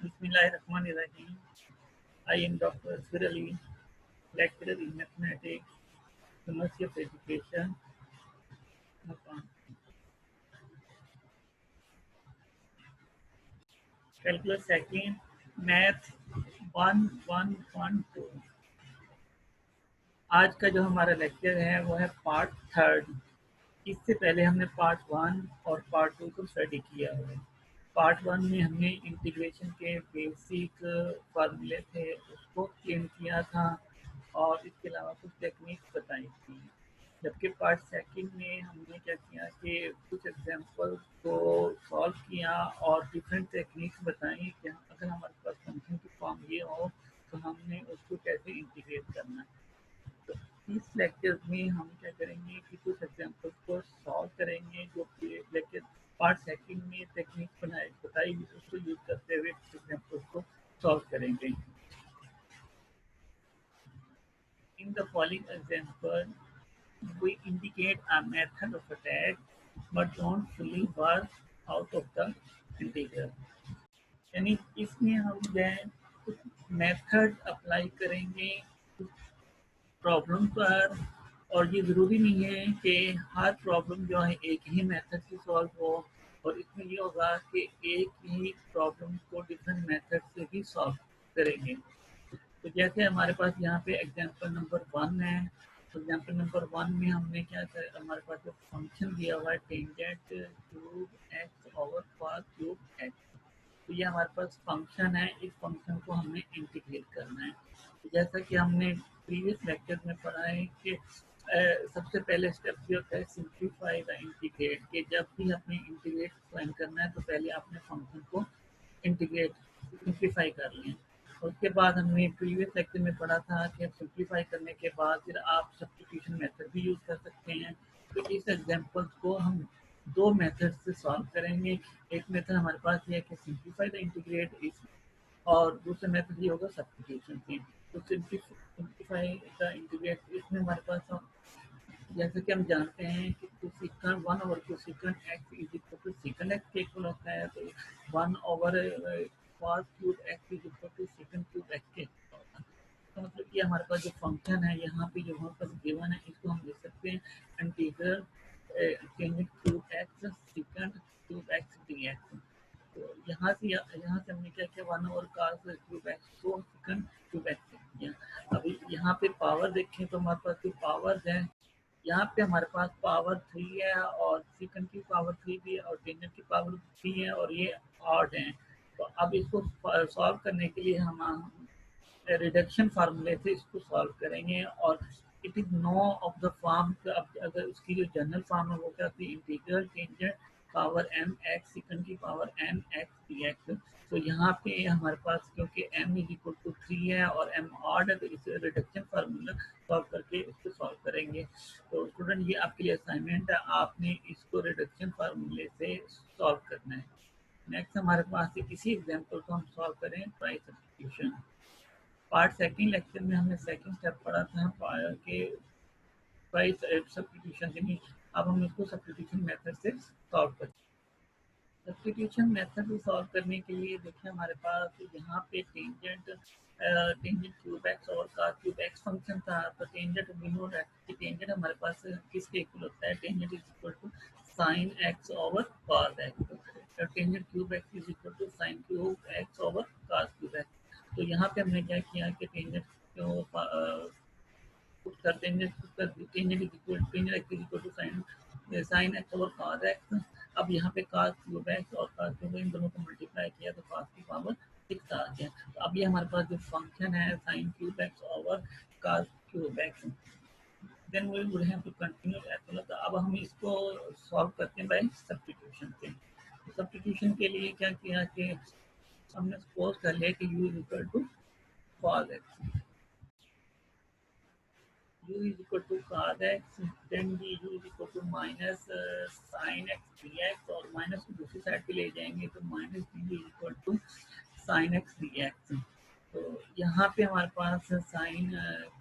Bismillahirrahmanirrahim. I am Dr. Asghar Ali, lecturer in mathematics, University of Education, Mapan. Calculus second, Math 1112। आज का जो हमारा lecture है वो है पार्ट थर्ड। इससे पहले हमने पार्ट वन और पार्ट टू को स्टडी किया है। पार्ट वन में हमने इंटीग्रेशन के बेसिक फार्मूले थे उसको क्लीन किया था और इसके अलावा कुछ टेक्निक्स बताई थी। जबकि पार्ट सेकंड में हमने क्या किया कि कुछ एग्जांपल को सॉल्व किया और डिफरेंट टेक्निक्स बताई कि अगर हमारे पास फंक्शन की फॉर्म ये हो तो हमने उसको कैसे इंटीग्रेट करना है। तो इस लेक्चर में हम क्या करेंगे कि कुछ एग्जांपल्स को सॉल्व करेंगे जो कि लेक्चर पार्ट सेकंड में टेक्निक बताई उसको यूज करते हुए एग्जांपल्स को सॉल्व करेंगे। In the following example we indicate a method of attack but don't fully work out of the integral। यानी इसमें हम जो है कुछ मेथड अप्लाई करेंगे प्रॉब्लम पर, और ये ज़रूरी नहीं है कि हर प्रॉब्लम जो है एक ही मेथड से सॉल्व हो, और इसमें ये होगा कि एक ही प्रॉब्लम को डिफरेंट मेथड से भी सॉल्व करेंगे। तो जैसे हमारे पास यहाँ पे एग्जांपल नंबर वन है। तो एग्जांपल नंबर वन में हमने क्या कर हमारे पास जो फंक्शन दिया हुआ है tangent cube x over cos cube x. तो ये हमारे पास फंक्शन है, इस फंक्शन को हमने इंटीग्रेट करना है। तो जैसा कि हमने प्रीवियस लेक्चर में पढ़ा है कि सबसे पहले स्टेप ये होता है सिंप्लीफाई द इंटीग्रेट, कि जब भी हमें इंटीग्रेट फाइंड करना है तो पहले आपने फंक्शन को इंटीग्रेट सिंप्लीफाई कर लें। उसके बाद हमने प्रीवियस लेक्चर में पढ़ा था कि सिंप्लीफाई करने के बाद फिर आप सब्स्टिट्यूशन मेथड भी यूज़ कर सकते हैं। तो इस एग्जांपल्स को हम दो मेथड से सॉल्व करेंगे। एक मेथड हमारे पास ये है कि सिंप्लीफाई द इंटीग्रेट इस, और दूसरा मेथड ये होगा सब्स्टिट्यूशन से। तो सिंप्लीफाई द इंटीग्रेट इसमें हमारे पास जैसे कि हम जानते हैं कि cosecant one over cosecant x is equal to secant x के इक्वल होता है। तो one over cos cube x is equal to secant cube x के इक्वल होता है। तो मतलब कि हमारे पास जो फंक्शन है यहाँ पे जो हमारे पास गिवन है इसको हम लिख सकते हैं integral tangent cube x second cube x d x. तो यहाँ से हमने क्या किया one over cos cube x को सेकंड क्यूब एक्स किया। अभी यहाँ पे पावर देखें तो हमारे पास जो पावर्स है यहाँ पे हमारे पास पावर 3 है और सेकंड की पावर 3 भी है और टेंजेंट की पावर 3 है और ये ऑड है। तो अब इसको सॉल्व करने के लिए हम रिडक्शन फार्मूले से इसको सॉल्व करेंगे, और it is no of the form. अगर उसकी जो जनरल फॉर्म है वो क्या होती है integral tangent power m x second की power n x d x. तो यहाँ पे हमारे पास क्योंकि m इज इक्वल टू 3 है और m ऑड है तो इसे रिडक्शन फार्मूला सॉल्व करके इसको सॉल्व करेंगे। तो स्टूडेंट ये आपके लिए असाइनमेंट है, आपने इसको रिडक्शन फार्मूले से सॉल्व करना है। नेक्स्ट हमारे पास इसी एग्जांपल को हम सॉल्व करें try substitution. Part second lecture में हमने सेकंड स्टेप पढ़ा था कि ट्राई सब्स्टिट्यूशन के लिए। अब हम इसको सब्स्टिट्यूशन मेथड से सॉल्व करें। सब्स्टिट्यूशन मेथड को सॉल्व करने के लिए देखिए हमारे पास यहाँ पे टेंजेंट क्यूब एक्स और कॉस क्यूब एक्स फंक्शन था। तो टेंजेंट वी नो दैट कि टेंजेंट हमारे पास किसके इक्वल होता है, tangent is equal to sine x over cos x. Tangent cube x is equal to sine cube x over cos cube x. तो यहाँ पे हमने क्या किया कि टेंजेंट को पुट करते हैं, tangent is equal to sine x over cos x. अब यहाँ पे cos क्यूब एक्स और cos क्यूब इन दोनों को मल्टीप्लाई किया तो cos की पावर 6 आ गया। तो अब ये हमारे पास जो फंक्शन है sin cube x over cos cube x, then we would have to continue as well. तो अब हम इसको सॉल्व करते हैं बाय सब्स्टिट्यूशन से। तो सब्स्टिट्यूशन के लिए क्या किया कि हमने सपोज कर लिया कि u is equal to cos x, u is equal to cos x, then u is equal to minus sin x dx, और माइनस को दूसरी साइड पे ले जाएंगे तो minus u is equal to sin x dx। तो यहाँ पे हमारे पास साइन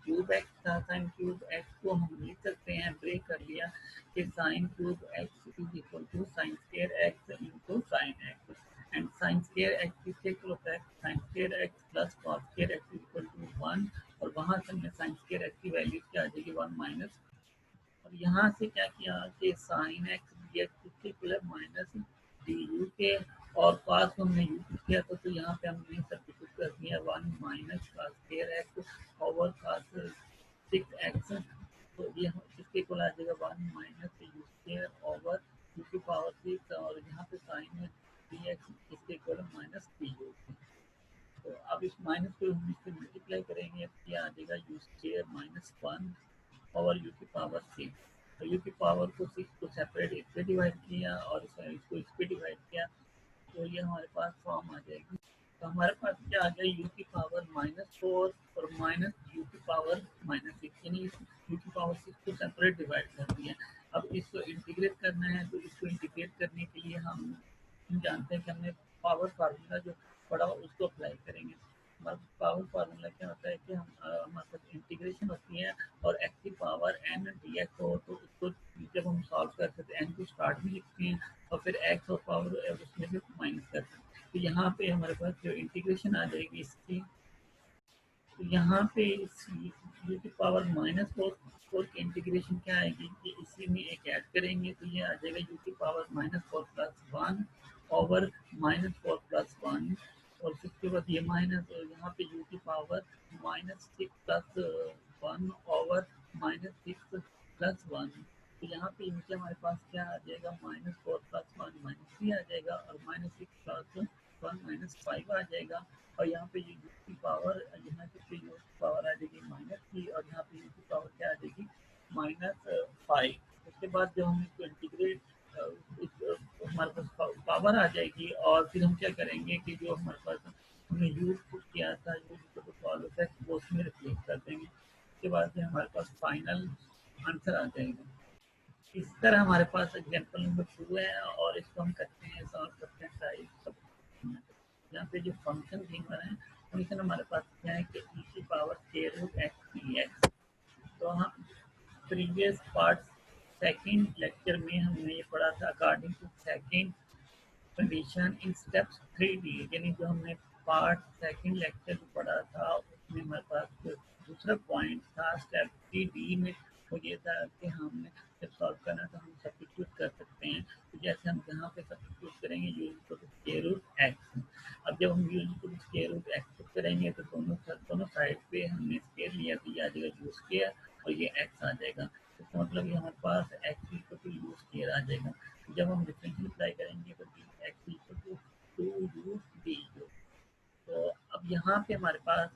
क्यूब एक्स था, साइन क्यूब एक्स को हम लिख सकते हैं ब्रेक कर लिया कि sine cube x is equal to sine square x into sine x. And sine square x किसके इक्वल होता है square x plus cos square x equal to 1, और वहाँ से हमने साइन स्क्वायर एक्स की वैल्यू क्या आ जाएगी 1 माइनस, और यहाँ से क्या किया कि साइन एक्स डी एक्स किसके इक्वल है माइनस डी यू के, और पास को हमने यूज किया था तो यहाँ पे हमने सब्स्टिट्यूट कर दिया 1 minus cos square x over cos 6x, तो ये किसके इक्वल आ जाएगा 1 minus you square over you की पावर 6, और यहाँ पे साइन डी एक्स किसके इक्वल माइनस डी यू। तो अब इस माइनस को हम इससे मल्टीप्लाई करेंगे, क्या आ जाएगा यू स्क्वायर माइनस 1 और यू की पावर 6, तो यू की पावर को 6 को सेपरेट इस पे डिवाइड किया और इसको इस पे डिवाइड किया, तो ये हमारे पास फॉर्म आ जाएगी। तो हमारे पास क्या आ गया यू की पावर -4 और माइनस यू की पावर -6, यानी यू की पावर 6 को सेपरेट डिवाइड कर दिया। अब इसको इंटीग्रेट करना है, तो इसको इंटीग्रेट करने के लिए हम जानते हैं कि हमने पावर फार्मूला जो पढ़ा उसको अप्लाई करेंगे। हमारा पावर फार्मूला क्या होता है कि हम हमारे पास इंटीग्रेशन होती है और एक्स की पावर एन डी एक्स हो, तो उसको जब हम सॉल्व करते हैं तो एन को स्टार्ट में लिखते हैं और फिर एक्स और पावर उसमें से माइनस करते हैं। तो यहाँ पे हमारे पास जो इंटीग्रेशन आ जाएगी इसकी, तो यहाँ पे यू की पावर -4 की इंटीग्रेशन क्या आएगी कि इसी में एक ऐड करेंगे, तो ये आ जाएगा यू की पावर -4 प्लस 1 ओवर -4 प्लस 1, और फिर उसके बाद ये माइनस, और यहाँ पे यू की पावर -6 प्लस 1 ओवर -6 प्लस 1, तो यहाँ पे नीचे हमारे पास क्या आ जाएगा -4 प्लस 1 -3 आ जाएगा, और -6 प्लस 1 -5 आ जाएगा, और यहाँ पे ये यू की पावर, यहाँ पे यू की पावर आ जाएगी -3, और यहाँ पे यू की पावर क्या आ जाएगी -5। उसके बाद जब हम इसको इंटीग्रेट हमारे पास पावर आ जाएगी, और फिर हम क्या करेंगे कि जो हमारे पास हमने यूज किया था यूज को सॉल्व इफेक्ट वो उसमें रिप्लेस कर देंगे। उसके बाद फिर हमारे पास फाइनल आंसर आ जाएगा। इस तरह हमारे पास एग्जाम्पल नंबर 2 है, और इसको हम करते हैं सॉल्व करते हैं टाइप। यहाँ पे जो फंक्शन गिवन है फंक्शन हमारे पास क्या है कि ई की पावर k√x, तो हम प्रीवियस पार्ट सेकंड लेक्चर में हमने ये पढ़ा था according to second condition in steps 3D, यानी जो हमने पार्ट सेकंड लेक्चर में पढ़ा था उसमें हमारे पास जो दूसरा पॉइंट था स्टेप 3D में, वो ये था कि हमने जब सॉल्व करना तो हम सब्स्टिट्यूट कर सकते हैं, तो जैसे हम यहाँ पे सब्स्टिट्यूट करेंगे यूज टू k√x। अब जब हम यूज टू k√x करेंगे तो दोनों साइड पे हमने स्केयर लिया, तो ये आ जाएगा यू स्केयर और ये x आ जाएगा, इसका मतलब ये हमारे पास x equal to u square आ जाएगा। जब हम डिफरेंशियल अप्लाई करेंगे तो x equal to 2u du, तो अब यहाँ पे हमारे पास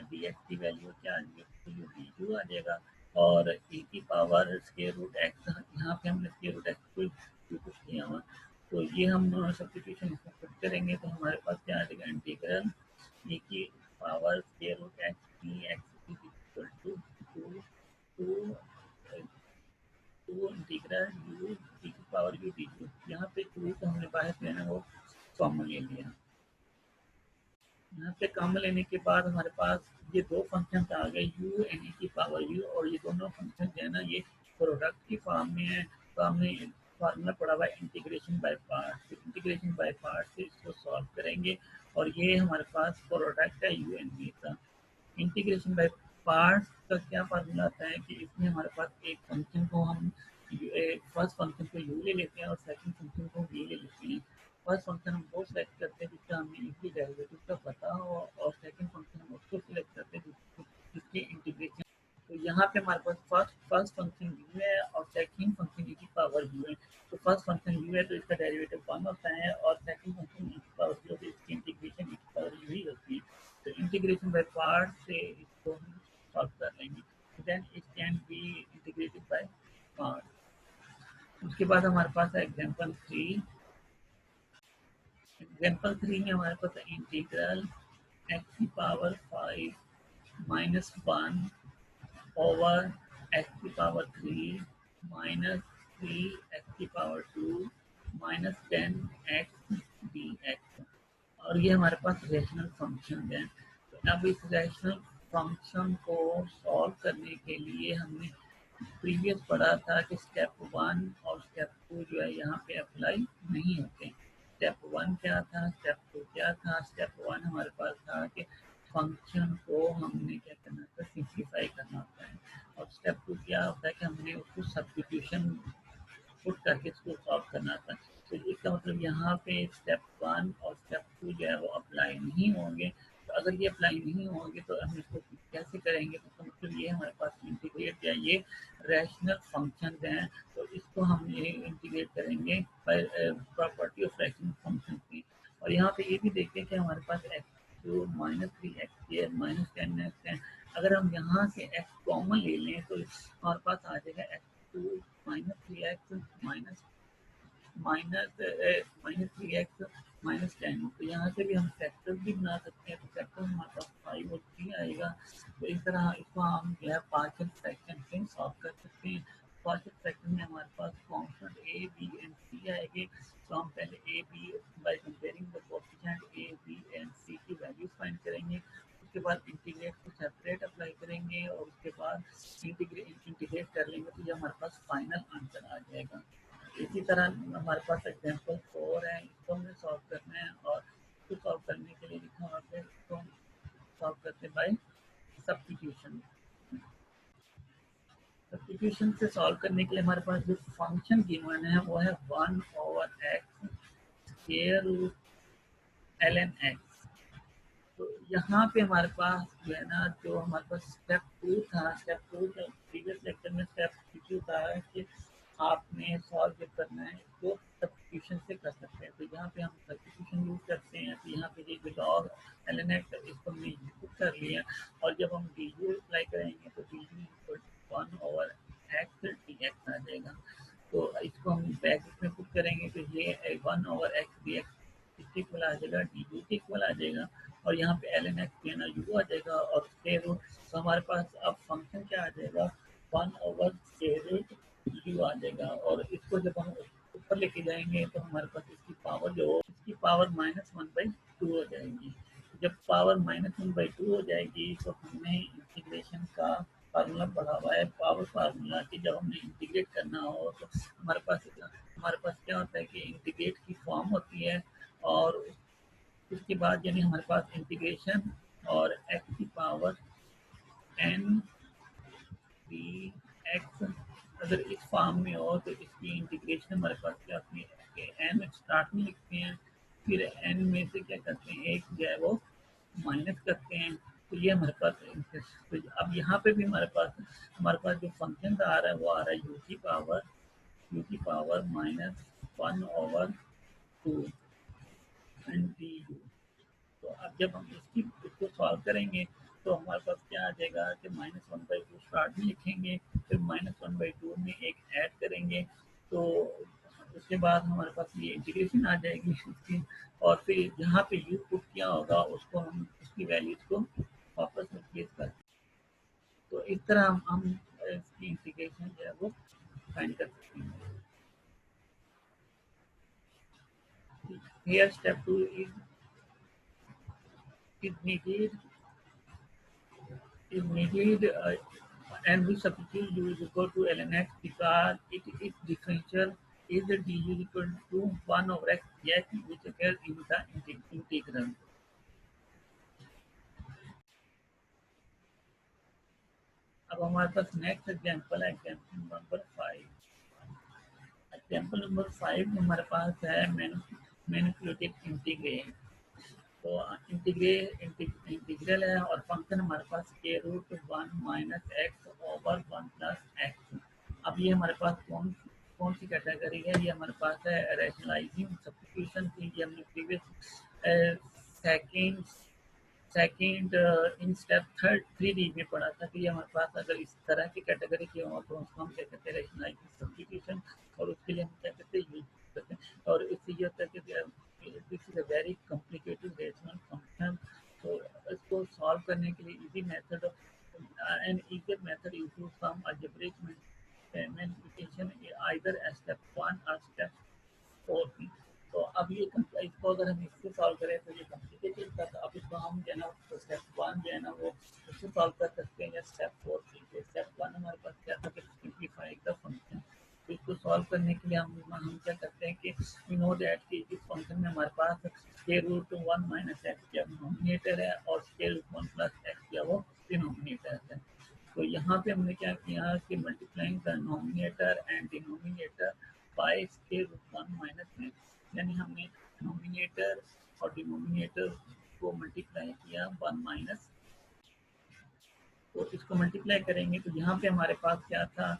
डी एक्स की वैल्यू क्या आ जाएगी डी यू आ जाएगा, और e की पावर स्क्वायर रूट एक्स, यहाँ पे हमने स्क्वायर रूट एक्स को कुछ किया हुआ, तो ये हम सब्स्टिट्यूशन पुट करेंगे तो हमारे पास क्या आ जाएगा इंटीग्रल e की power square root x d x is equal to 2 two integral u d की पावर यू डी यू। यहाँ पे 2 को हमने बाहर से है ना वो कॉमन ले लिया। यहाँ पे कॉमन लेने के बाद हमारे पास ये दो फंक्शन आ गए यू एन ई की पावर यू, और ये दोनों फंक्शन जो है ना ये प्रोडक्ट की फॉर्म में है, तो हमने फार्मूला पढ़ा हुआ है इंटीग्रेशन बाय पार्ट, तो इंटीग्रेशन बाय पार्ट से इसको सॉल्व करेंगे, और ये हमारे पास प्रोडक्ट है यू एन ई का। इंटीग्रेशन बाय पार्ट्स का क्या फार्मूला आता है कि इसमें हमारे पास एक फंक्शन को हम फर्स्ट फंक्शन को यू ले लेते हैं और सेकंड फंक्शन को वी ले लेते हैं। फर्स्ट फंक्शन हम वो सेलेक्ट करते हैं जिसका हमें इजी डेरिवेटिव का पता हो, और सेकंड फंक्शन हम उसको सिलेक्ट करते हैं जिसके इंटीग्रेशन, तो यहाँ पे हमारे पास फर्स्ट फंक्शन यू है और सेकंड फंक्शन ई की पावर यू है। तो फर्स्ट फंक्शन यू है तो इसका डेरिवेटिव 1 होता है, और सेकंड फंक्शन ई की पावर यू है तो इसकी इंटीग्रेशन ई की पावर यू ही होती है। तो इंटीग्रेशन बाय पार्ट से इसको हम सॉल्व कर लेंगे, then it can be integrated by part. उसके बाद हमारे पास है एग्जांपल 3। एग्जांपल 3 में हमारे पास इंटीग्रल एक्स की पावर 5 माइनस 1 ओवर एक्स की पावर 3 माइनस 3 एक्स की power 2 minus 10 x d x, और ये हमारे पास रेशनल फंक्शन है। तो अब इस रेशनल फंक्शन को सॉल्व करने के लिए हमने प्रीवियस पढ़ा था कि स्टेप 1 और स्टेप 2 जो है यहाँ पे अप्लाई नहीं होते। स्टेप वन क्या था, स्टेप टू क्या था। स्टेप वन हमारे पास था कि फंक्शन को हमने क्या करना था, सिंप्लीफाई करना होता है। और स्टेप टू क्या होता है कि हमने उसको सब्स्टिट्यूशन पुट करके इसको सॉल्व करना था। तो इसका मतलब यहाँ पे स्टेप वन और स्टेप टू जो है वो अप्लाई नहीं होंगे। तो अगर ये अप्लाई नहीं होंगे तो हम इसको कैसे करेंगे, तो इसका मतलब ये हमारे पास इंटीग्रेट या ये रैशनल फंक्शन हैं, तो इसको हम ये इंटीग्रेट करेंगे by property of rational function की। और यहाँ पे ये भी देखें कि हमारे पास x two minus three x minus ten x है। अगर हम यहाँ से एक्स कॉमन ले लें तो हमारे पास आ जाएगा x two minus three x minus minus minus three x minus ten. तो यहाँ से भी हम फैक्टर भी बना सकते हैं, तो फैक्टर हमारे पास फाइव और थ्री आएगा। तो इस तरह इसको हम जो है पार्शियल फ्रैक्शन से सॉल्व कर सकते हैं। पार्शियल फ्रैक्शन में हमारे पास constant A B and C आएंगे। तो हम पहले A B by comparing the coefficient A B and C की वैल्यूज फाइंड करेंगे। उसके बाद इंटीग्रेट को सेपरेट अप्लाई करेंगे और उसके बाद इंटीग्रेट कर लेंगे, तो ये हमारे पास फाइनल आंसर आ जाएगा। इसी तरह हमारे पास एग्जाम्पल फोर है, इसको हमें सॉल्व करना है। और इसको सॉल्व करने के लिए लिखा हुआ है, इसको हम सॉल्व करते हैं बाय सब्स्टिट्यूशन। सब्स्टिट्यूशन से सॉल्व करने के लिए हमारे पास जो फंक्शन गिवन है वो है one over x square root l n x. तो यहाँ पे हमारे पास जो है ना, जो हमारे पास स्टेप टू था, स्टेप टू जो प्रीवियस लेक्चर में स्टेप टू था कि आपने सॉल्व जब करना है तो सब्स्टिट्यूशन से कर सकते हैं। तो यहाँ पे हम सब्स्टिट्यूशन यूज करते हैं। तो यहाँ पे ये लॉग एल एन एक्स इसको हमने यूज कर लिया। और जब हम डी यू अप्लाई करेंगे तो d u one over x d x आ जाएगा। तो इसको हम ब्रैकेट में पुट करेंगे तो ये one over x d x इसके इक्वल आ जाएगा, डी यू के इक्वल आ जाएगा। और यहाँ पे l n x p n u आ जाएगा और स्क्वायर रूट। तो हमारे पास अब फंक्शन क्या आ जाएगा, one over square root u आ जाएगा। और इसको जब हम ऊपर लेके जाएंगे तो हमारे पास इसकी पावर जो इसकी power minus one by two हो जाएगी। जब power minus one by two हो जाएगी तो हमने इंटीग्रेशन का फार्मूला पढ़ा हुआ है, पावर फार्मूला कि जब हमने इंटीग्रेट करना हो तो हमारे पास क्या होता है कि इंटीग्रेट की फॉर्म होती है। और उसके बाद यानी हमारे पास इंटीग्रेशन और एक्स की पावर एन डी एक्स अगर इस फॉर्म में हो तो इसकी इंटीग्रेशन हमारे पास क्या होती है, एन स्टार्ट में लिखते हैं, फिर एन में से क्या करते हैं, एक जो है वो माइनस करते हैं। तो ये हमारे पास तो अब यहाँ पे भी हमारे पास जो फंक्शन आ रहा है वो आ रहा है यू की power minus one over two n d u. तो अब जब हम इसको सॉल्व करेंगे तो हमारे पास क्या आ जाएगा कि minus one by two start में लिखेंगे, फिर माइनस वन बाई टू में एक ऐड करेंगे। तो उसके बाद हमारे पास ये इंटीग्रेशन आ जाएगी इसकी। और फिर जहाँ पे यू पुट किया होगा उसको हम उसकी वैल्यूज को वापस रिप्लेस करते हैं। तो इस तरह हम इसकी इंटीग्रेशन जो है वो फाइंड कर सकते हैं। Here step 2 is needed and we substitute u is equal to ln x because it is differential is the du is equal to 1 over x dx which occurs in the integral. अब हमारे पास next example है example number 5। Example number 5 में हमारे पास है manipulated integrate. तो integral है और function हमारे पास के root one minus x over one plus x. अब ये हमारे पास कौन कौन सी कैटेगरी है, ये हमारे पास है रैशनलाइजिंग सब्स्टिट्यूशन की। ये हमने previous second second in step third three D में पढ़ा था कि ये हमारे पास अगर इस तरह की कैटेगरी की हो तो उसको हम क्या कहते हैं, रैशनलाइजिंग सब्स्टिट्यूशन। और उसके लिए हम क्या कहते हैं, यूज करते हैं। और इससे ये होता है कि this is a very complicated rational function. तो इसको सॉल्व करने के लिए easy method and easy method is some algebraic multiplication either as step 1 or step 4 थी। तो अब ये इसको अगर हम इससे सॉल्व करें तो ये कॉम्प्लिकेटेड था। तो अब इसको हम जो है ना तो स्टेप 1 जो है ना वो इससे सॉल्व कर सकते हैं या स्टेप 4 से। स्टेप 1 हमारे पास क्या था कि सिंप्लीफाई द फंक्शन। तो इसको सॉल्व करने के लिए हम क्या करते हैं कि वी नो दैट कि इस फंक्शन में हमारे पास स्क्वायर रूट 1 माइनस एक्स क्या डिनोमिनेटर है और स्क्वायर रूट 1 प्लस एक्स क्या वो डिनोमिनेटर है। तो यहाँ पे हमने क्या किया कि multiplying the numerator and denominator by square root 1 minus x, यानी हमने नोमिनेटर और डिनोमिनेटर को मल्टीप्लाई किया 1 माइनस। तो इसको मल्टीप्लाई करेंगे तो यहाँ पे हमारे पास क्या था,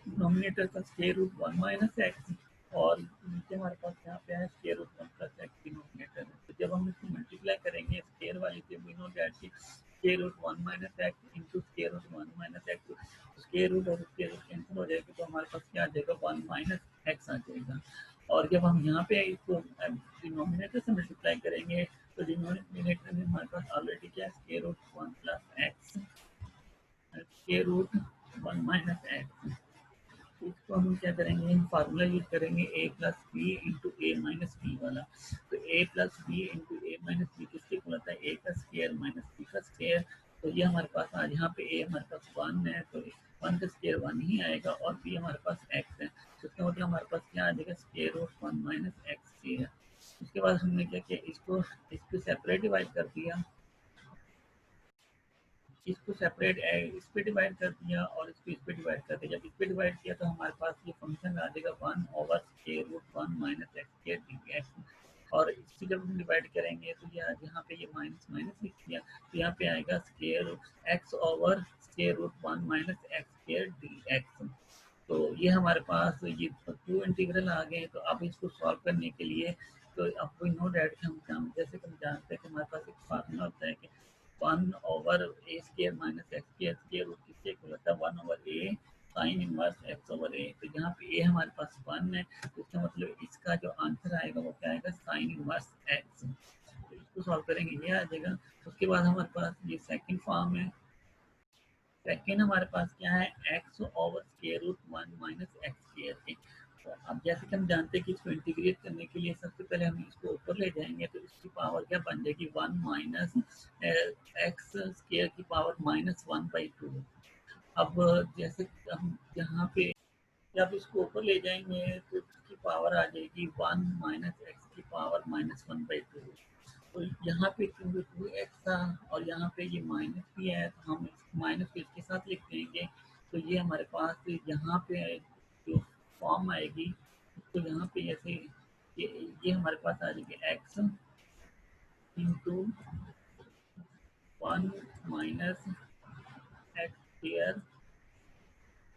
नोमिनेटर का स्क्वायर रूट 1 माइनस एक्स और नीचे हमारे पास यहाँ पे है square root 1 plus x denominator है। तो जब हम इसको मल्टीप्लाई करेंगे स्क्वायर वाली से we know that square root 1 minus x into square root 1 minus x, square root और स्क्वायर रूट कैंसिल हो जाएगा तो हमारे पास क्या आ जाएगा 1 माइनस एक्स आ जाएगा। और जब हम यहाँ पे इसको डिनोमिनेटर से मल्टीप्लाई करेंगे तो डिनोमिनेटर में हमारे पास ऑलरेडी क्या square root 1 plus x square root 1 minus x. इसको हम क्या करेंगे, फार्मूला यूज करेंगे A plus B into A minus B वाला। तो A plus B into A minus B किसके इक्वल होता है, ए का स्क्वायर माइनस बी का स्क्वायर। तो ये हमारे पास आज यहाँ पे ए हमारे पास 1 है तो 1 का स्क्वायर 1 ही आएगा और बी हमारे पास एक्स है, तो इसका मतलब हमारे पास क्या आ जाएगा स्क्वायर रूट 1 माइनस एक्स है। उसके बाद हमने क्या किया, इसको सेपरेट डिवाइड कर दिया, इसको सेपरेट इस पे डिवाइड कर दिया और इसको इस पे डिवाइड कर दिया। जब इस पे डिवाइड किया तो हमारे पास ये फंक्शन आ जाएगा 1 over square root 1 minus x square dx. और इसको जब हम डिवाइड करेंगे तो यहाँ पे ये माइनस माइनस लिख दिया तो यहाँ पे आएगा square x over square root 1 minus x square dx. तो ये हमारे पास ये टू इंटीग्रल आ गए। तो अब इसको सॉल्व करने के लिए तो अब कोई नो डैट हम जैसे कि हम जानते हैं कि हमारे पास एक फार्मूला होता है कि 1 over a square minus x square square root किससे इक्वल होता है 1 over a sine inverse x over a. तो यहाँ पे ए हमारे पास 1 है तो इसका मतलब इसका जो आंसर आएगा वो क्या आएगा साइन इनवर्स एक्स। तो इसको सॉल्व करेंगे ये आ जाएगा। उसके बाद हमारे पास ये सेकंड फॉर्म है, सेकेंड हमारे पास क्या है x over square root 1 minus x square के। तो अब जैसे कि हम जानते हैं कि इसको इंटीग्रेट करने के लिए सबसे पहले हम इसको ऊपर ले जाएंगे तो इसकी पावर क्या बन जाएगी 1 माइनस एक्स स्क्वायर की पावर -1/2। अब जैसे हम यहाँ पे जब इसको ऊपर ले जाएंगे तो इसकी पावर आ जाएगी 1 माइनस एक्स की पावर -1/2। तो यहाँ पे क्योंकि 2x था और यहाँ पे ये माइनस भी है तो हम माइनस को इसके साथ लिख देंगे। तो ये हमारे पास यहाँ पे जो फॉर्म आएगी तो यहाँ पे ऐसे ये हमारे पास आ जाएगी x into 1 minus x square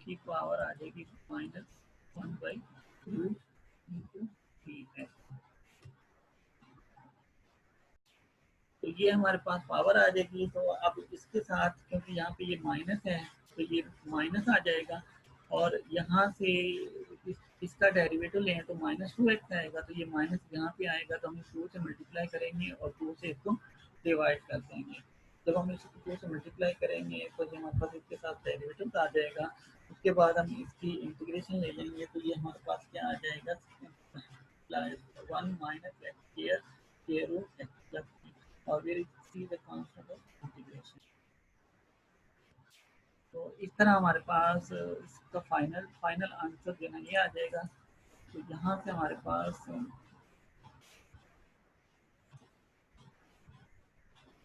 की पावर आ जाएगी -1/2 इंटू dx। तो ये हमारे पास पावर आ जाएगी। तो अब इसके साथ क्योंकि यहाँ पे ये माइनस है तो ये माइनस आ जाएगा और यहाँ से इसका डेरिवेटिव लें तो -2x आएगा तो ये माइनस यहाँ पे आएगा तो हम 2 से मल्टीप्लाई करेंगे और 2 से इसको डिवाइड कर देंगे। जब हम इसको 2 से मल्टीप्लाई करेंगे तो ये हमारे पास इसके साथ डेरिवेटिव आ जाएगा। उसके बाद हम इसकी इंटीग्रेशन ले लेंगे तो ये हमारे पास क्या आ जाएगा 1 minus x square root x plus और we'll see the concept of integration। तो इस तरह हमारे पास इसका फाइनल आंसर जो है ये आ जाएगा। तो यहाँ से हमारे पास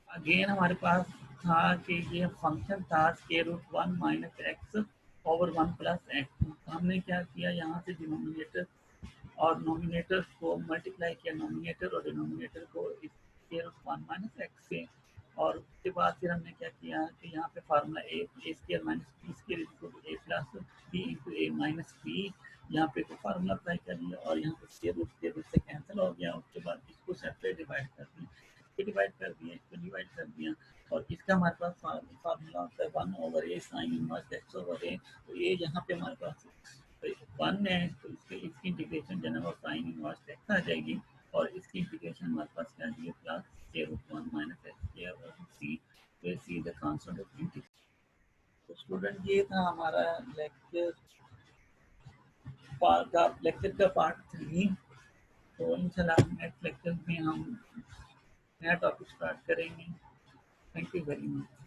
अगेन हमारे पास था कि ये फंक्शन था square root 1 minus x over 1 plus x. हमने क्या किया, यहाँ से डिनोमिनेटर और नोमिनेटर को मल्टीप्लाई किया, नोमिनेटर और डिनोमिनेटर को स्क्वायर रूट 1 माइनस एक्स से। और उसके बाद फिर हमने क्या किया कि यहाँ पे formula a square minus b square equal a plus B into A minus b, यहाँ पे तो फार्मूला अप्लाई कर लिया और यहाँ पे स्क्वायर रूट से कैंसिल हो गया। उसके बाद इसको सेपरेट डिवाइड कर दिया, इसको डिवाइड कर दिया, इसको डिवाइड कर दिया और इसका हमारे पास फार्मूला होता है 1 over a sine inverse x over a. तो ये यहाँ पे हमारे पास 1 है तो इसकी इंटीग्रेशन जो है वो साइन इनवर्स एक्स आ जाएगी और इसकी इंटीग्रेशन हमारे पास क्या है plus square root 1 minus x square और सी, तो C the constant of integration. तो स्टूडेंट ये था हमारा लेक्चर का पार्ट 3। तो इंशाल्लाह नेक्स्ट लेक्चर में हम नया टॉपिक स्टार्ट करेंगे। Thank you very much.